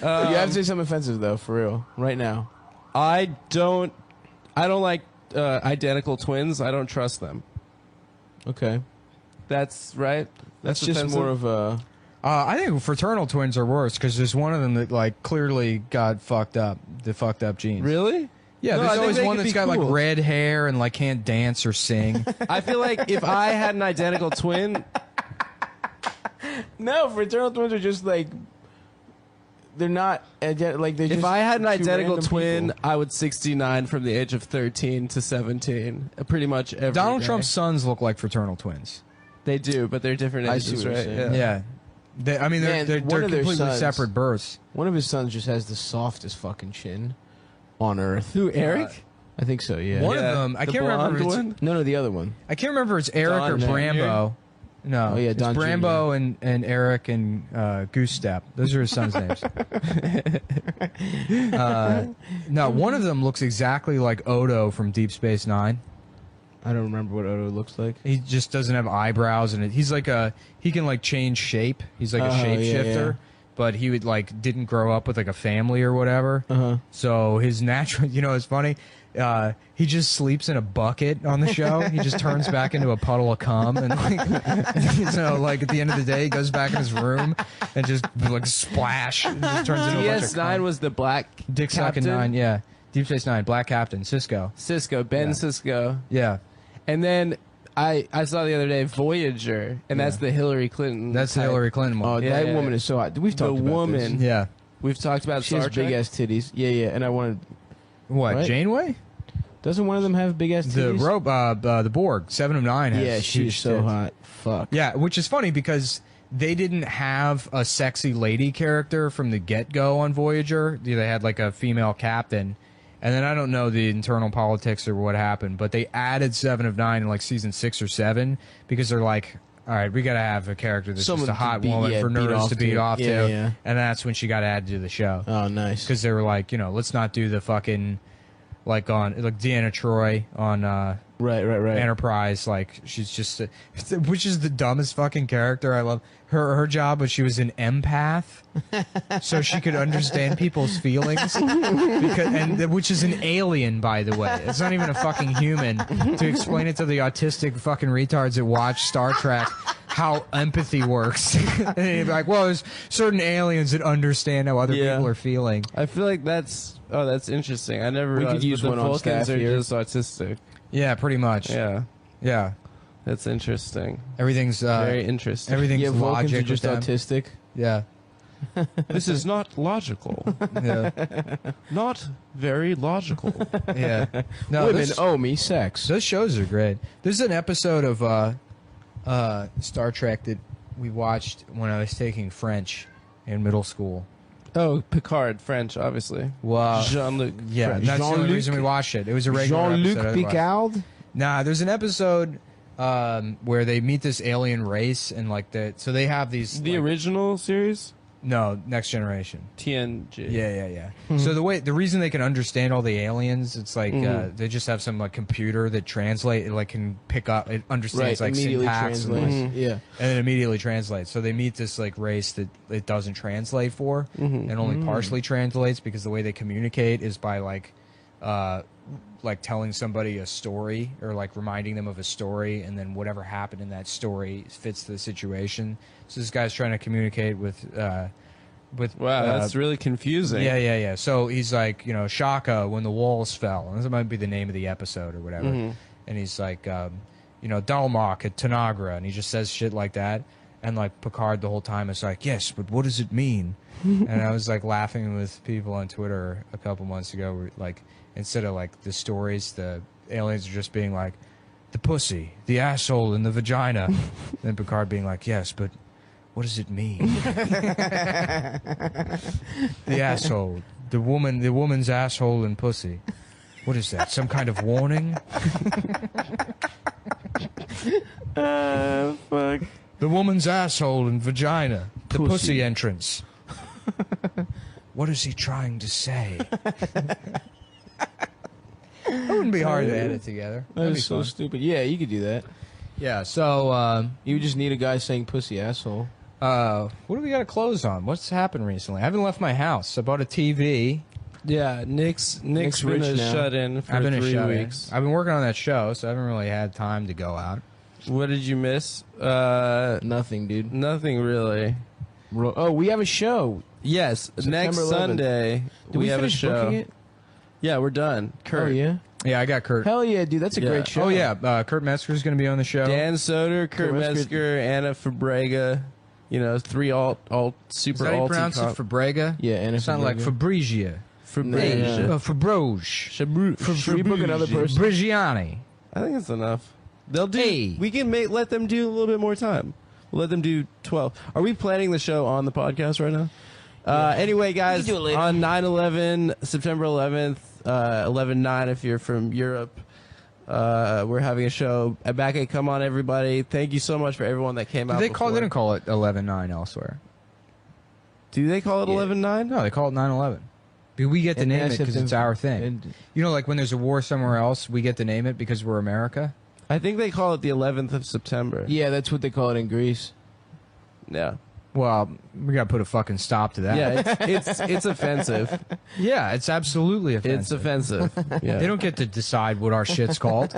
You have to say something offensive though, for real, right now. I don't like identical twins. I don't trust them. Okay, that's right. That's just offensive. more of a. I think fraternal twins are worse because there's one of them that like clearly got fucked up, the fucked up genes. Really? Yeah, No, there's I think always they one could that's be got cool. like red hair and like can't dance or sing. I feel like if I had an identical twin, No, fraternal twins are just like. They're not like they. if I had an identical twin, I would 69 from the age of 13 to 17. Pretty much every Donald day. Trump's sons look like fraternal twins. They do, but they're different I see ages, what you're right? saying. Yeah. I mean, Man, they're one of their completely sons- separate births. One of his sons just has the softest fucking chin on earth. Who, Eric? I think so. Yeah. One Yeah, of them, I the can't remember. If blonde it's, one? No, the other one. I can't remember if it's Eric Don or Jr.? Brambo. No, Oh, yeah, it's Don Brambo and Eric and Goose Step. Those are his sons' names. No, one of them looks exactly like Odo from Deep Space Nine. I don't remember what Odo looks like. He just doesn't have eyebrows, and he's like he can like change shape. He's like a Oh, yeah, shapeshifter, yeah. but he would like didn't grow up with like a family or whatever. So his natural, it's funny. He just sleeps in a bucket on the show. He just turns back into a puddle of cum, and like, so like at the end of the day, he goes back in his room and just like splash. And just turns into a bunch of DS9 cum. was the black Dick sucking captain? 9, yeah. Deep Space Nine, Black Captain, Cisco, Ben Yeah. Cisco. yeah. And then I saw the other day Voyager, and that's the Hillary Clinton. That's the type. Hillary Clinton Oh, one. Yeah, that yeah. woman is so hot. We've talked about woman. this. Yeah. We've talked about She Star has Trek. big ass titties. Yeah, yeah. And I wanted. What, Right? Janeway? Doesn't one of them have big ass titties? The Borg, 7 of 9 has Yeah, she's huge so tits. hot. Fuck. Yeah, which is funny because they didn't have a sexy lady character from the get-go on Voyager. They had like a female captain. And then I don't know the internal politics or what happened, but they added 7 of 9 in like season 6 or 7 because they're like, all right, we got to have a character that's Someone just a to hot beat- woman yeah, for beat nerds off to beat to. off Yeah, to. yeah. And that's when she got added to the show. Oh, nice. Because they were like, let's not do the fucking, like Deanna Troi on Right. Enterprise, like she's just which is the dumbest fucking character. I love her job was she was an empath, so she could understand people's feelings which is an alien, by the way. It's not even a fucking human. To explain it to the autistic fucking retards that watch Star Trek how empathy works. And they'd be like, well, there's certain aliens that understand how other Yeah. people are feeling. I feel like that's interesting. I never We could realized use that the one on Vulcans staff are here. just autistic. Yeah, pretty much. Yeah, that's interesting. Everything's Very interesting. everything's Yeah, Vulcans logic are just with them. autistic. Yeah. This is not logical. Yeah. Not very logical. Yeah. No, Women this- owe me sex. Those shows are great. There's an episode of Star Trek that we watched when I was taking French in middle school. Oh, Picard, French, obviously. Wow. Jean-Luc. Yeah, French. that's the only Jean-Luc- reason we watched it. It was a regular Jean-Luc episode I watched. Picard. Nah, there's an episode where they meet this alien race and like so they have these The like, original series? no, Next Generation. TNG. Yeah. So the reason they can understand all the aliens, it's like they just have some like computer that can pick up, it understands like immediately syntax and, translates. like, Yeah. and it immediately translates. So they meet this like race that it doesn't translate for, and only partially translates because the way they communicate is by like telling somebody a story or like reminding them of a story, and then whatever happened in that story fits the situation. So this guy's trying to communicate with. Wow, that's really confusing. Yeah. So he's like, Shaka when the walls fell. And that might be the name of the episode or whatever. And he's like, Dalmok at Tanagra. And he just says shit like that. And like Picard the whole time is like, yes, but what does it mean? And I was like laughing with people on Twitter a couple months ago. Where, like, instead of like the stories, the aliens are just being like, the pussy, the asshole, and the vagina. Then Picard being like, yes, but what does it mean? The asshole, the woman's asshole and pussy. What is that? Some kind of warning? Fuck. The woman's asshole and vagina. The pussy entrance. What is he trying to say? That wouldn't be hard to edit together. That That'd be is so fun. stupid. Yeah, you could do that. Yeah, so You would just need a guy saying pussy asshole. What do we got to close on? What's happened recently? I haven't left my house. I bought a TV. Yeah, Nick's been rich a now. shut-in for I've been 3 weeks. I've been working on that show, so I haven't really had time to go out. What did you miss? Nothing, dude. Nothing really. Oh, we have a show. Yes, next 11th. Sunday Did we have a finish show. booking it? Yeah, we're done. Kurt, Oh, yeah? Yeah, I got Kurt. Hell yeah, dude. That's a Yeah. great show. Oh yeah, Kurt Metzger's going to be on the show. Dan Soder, Kurt Metzger. Metzger, Anna Fabrega. You know, 3 alt Is super that how you alt. pronounce it? Fabrega? Yeah, and It sounded like Fabrizia. Fabrega. Fabroge. Should we book another person? Brigiani. I think it's enough. They'll do. Hey. We can let them do a little bit more time. We'll let them do 12. Are we planning the show on the podcast right now? Anyway, guys, do it later. on 9/11, September 11th, 11/9, if you're from Europe, we're having a show at Back 8. Come on, everybody. Thank you so much for everyone that came out. They before. didn't call it 11/9 elsewhere. Do they call it 11/9? No, they call it 9/11. We get to And name that's it because something- it's our thing. and- You know, like when there's a war somewhere else, we get to name it because we're America. I think they call it the 11th of September. Yeah, that's what they call it in Greece. Yeah. Well, we got to put a fucking stop to that. Yeah, it's offensive. Yeah, it's absolutely offensive. It's offensive. Yeah. They don't get to decide what our shit's called.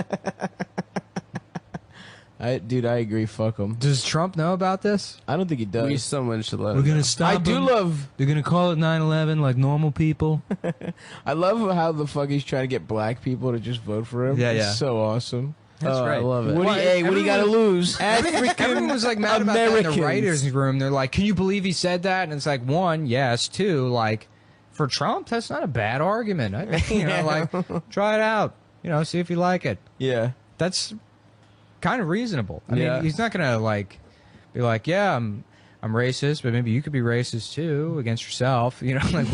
Dude, I agree. Fuck them. Does Trump know about this? I don't think he does. Someone should let us know. stop. I do love. They're gonna call it 9/11 like normal people. I love how the fuck he's trying to get black people to just vote for him. Yeah, It's yeah. so awesome. That's I right. love it. What do you got to lose? Everyone was like mad about that in the Americans. writers' room. They're like, "Can you believe he said that?" And it's like, one, yes. Two, like, for Trump, that's not a bad argument. Like, try it out. See if you like it. Yeah. That's kind of reasonable. I Yeah. mean, he's not gonna like be like, "Yeah, I'm racist, but maybe you could be racist too against yourself." Like,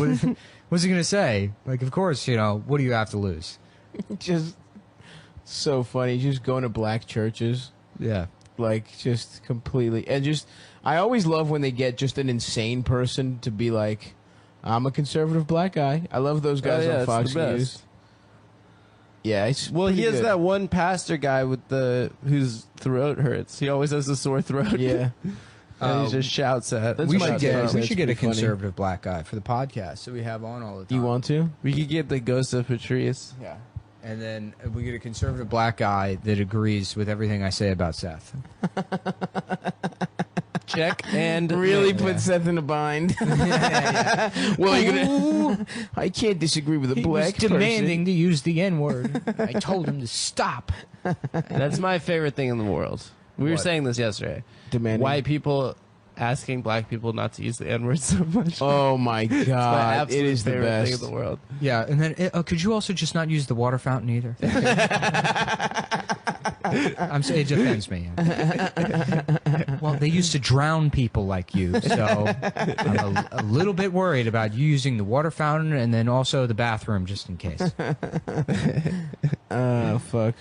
what's he gonna say? Like, of course, what do you have to lose? Just so funny. Just going to black churches. Yeah. Like, just completely. And just, I always love when they get just an insane person to be like, I'm a conservative black guy. I love those guys yeah, on it's Fox the best. News. Yeah, it's Well, he pretty has good. that one pastor guy with whose throat hurts. He always has a sore throat. Yeah. And he just shouts at. That's We my should get Trump. we That's should get a pretty funny. conservative black guy for the podcast so we have on all the time. You want to? We could get the ghost of Patrice. Yeah. And then we get a conservative black guy that agrees with everything I say about Seth. Check and Really Yeah. put Seth in a bind. Well, you're gonna. I can't disagree with a He black was demanding person. to use the N-word. I told him to stop. That's my favorite thing in the world. We were What? saying this yesterday. Demanding. White people asking black people not to use the N word so much. Oh my It's my god! It absolute is the favorite thing best. in the world. Yeah, and then could you also just not use the water fountain either? It offends me. Well, they used to drown people like you, so I'm a little bit worried about you using the water fountain and then also the bathroom just in case. Oh fuck.